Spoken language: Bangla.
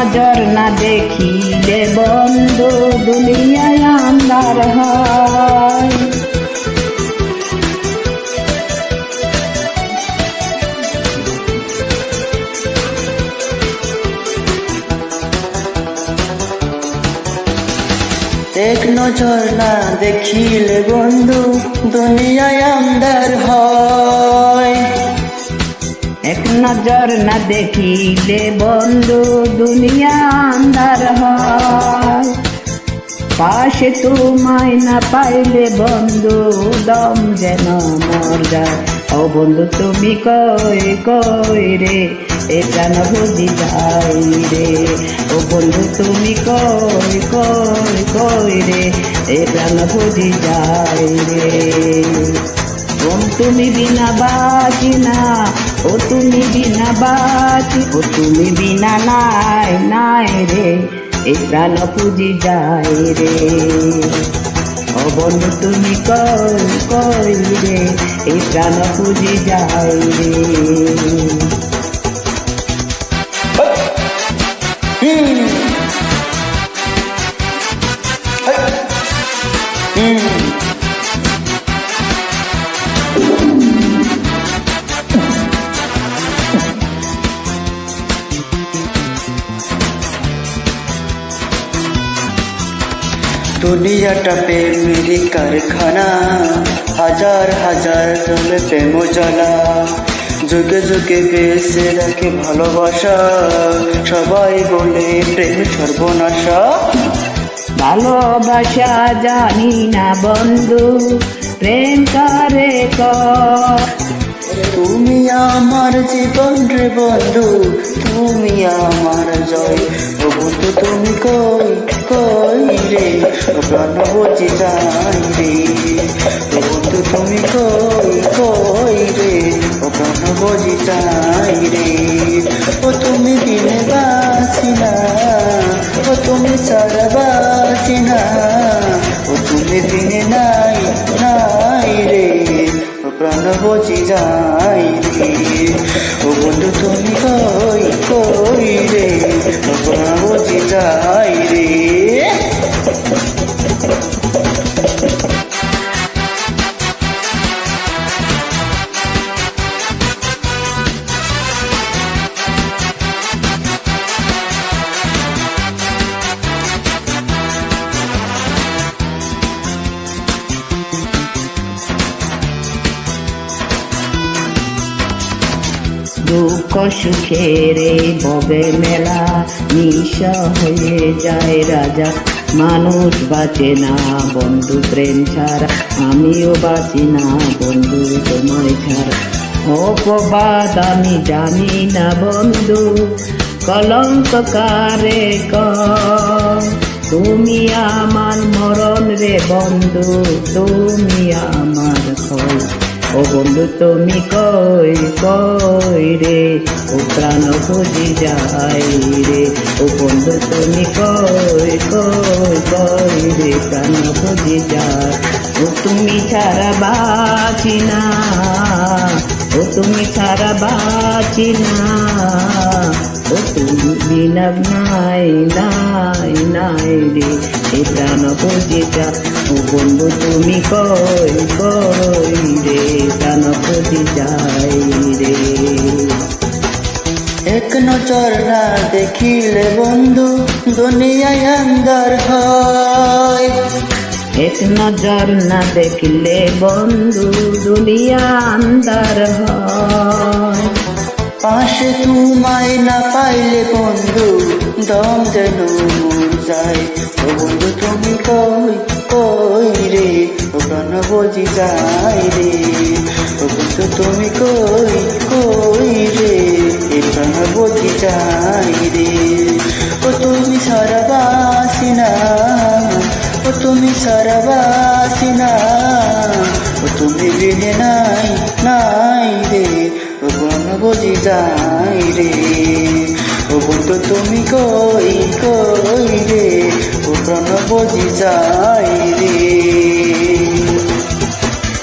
নজর না দেখিলে বন্ধু দুনিয়ায় আন্ধার হয়। এক নজর না দেখিলে বন্ধু দুনিয়ায় আন্ধার হয়। এক নজর না দেখিলে বন্ধু দুনিয়া আন্ধার হয়। পাশে তোমায় না পাইলে বন্ধু দম যেন মর যায়। ও বন্ধু তুমি কই কই রে এ প্রাণ বুঝি যাই রে। ও বন্ধু তুমি কই কই কই রে এ প্রাণ বুঝি যাই রে। তুমি বিনা বাঁচি না, ও তুমি বিনা বাঁচি, ও তুমি বিনা নাই নাই রে এই প্রাণ পুজি যায় রে। ও বন্ধু তুমি কই কই রে এই প্রাণ পুজি যায় রে। দুনিয়াটা প্রেমেরই কারখানা, হাজার হাজার জলে প্রেম জ্বালা, যুগে যুগে বেঁচে রাখে ভালোবাসা, সবাই বলে প্রেম সর্বনাশা। ভালোবাসা জানি না বন্ধু প্রেম কারে কর। তুমি আমার জীবন রে বন্ধু, তুমি আমার জয়। ও বন্ধু তুমি কই কই রে ও প্রাণ বুঝি যাই রে। ও বন্ধু তুমি কই কই রে ও প্রাণ বুঝি যাই রে। ও তুমি বিনে বাসি না, ও তুমি ছাড়া বাসি না, ও তুমি বিনে নাই নাই রে ও প্রাণ বুঝি যাই রে। ও বন্ধু তুমি কই কই রে ও প্রাণ বুঝি যাই রে। দুঃখ সুখের এই ববে মেলা নিশা হয়ে যায় রাজা। মানুষ বাঁচে না বন্ধু প্রেম ছাড়া, আমিও বাঁচি না বন্ধু তোমায় ছাড়া। অপবাদ আমি জানি না বন্ধু কলঙ্ক কারে কর। তুমি আমার মরণ রে বন্ধু, তুমি আমার খোঁজ। ও বন্ধু তুমি কই কই রে ও প্রাণ বুঝি যাই রে। ও বন্ধু তুমি কই কই কই রে প্রাণ বুঝি যায়। ও তুমি ছাড়া বাঁচি না, ও তুমি ছাড়া বাঁচি না, ও তুমি বিনা নাই নাই নাই রে এ প্রাণ বুঝি যা। ও বন্ধু তুমি কই কই রে প্রাণ বুঝি যাই রে। এক নজর না দেখিলে বন্ধু দুনিয়ায় আন্ধার হয়। এক নজর না দেখলে বন্ধু দুনিয়া আন্ধার হয়। পাশে তোমায় না পাইলে বন্ধু দম যেন মর যায়। ও বন্ধু তুমি কই কই রে ও প্রাণ বুঝি যাই রে। ও বন্ধু তুমি কই কই রে এ প্রাণ বুঝি যাই রে। ও তুমি ছাড়া বাসি না, ও তুমি ছাড়া বাসি না, ও তুমি বিনে নাই নাই রে ও প্রাণ বুঝি যাই রে। ও বন্ধু তুমি কই কই রে ও প্রাণ বুঝি যাই রে।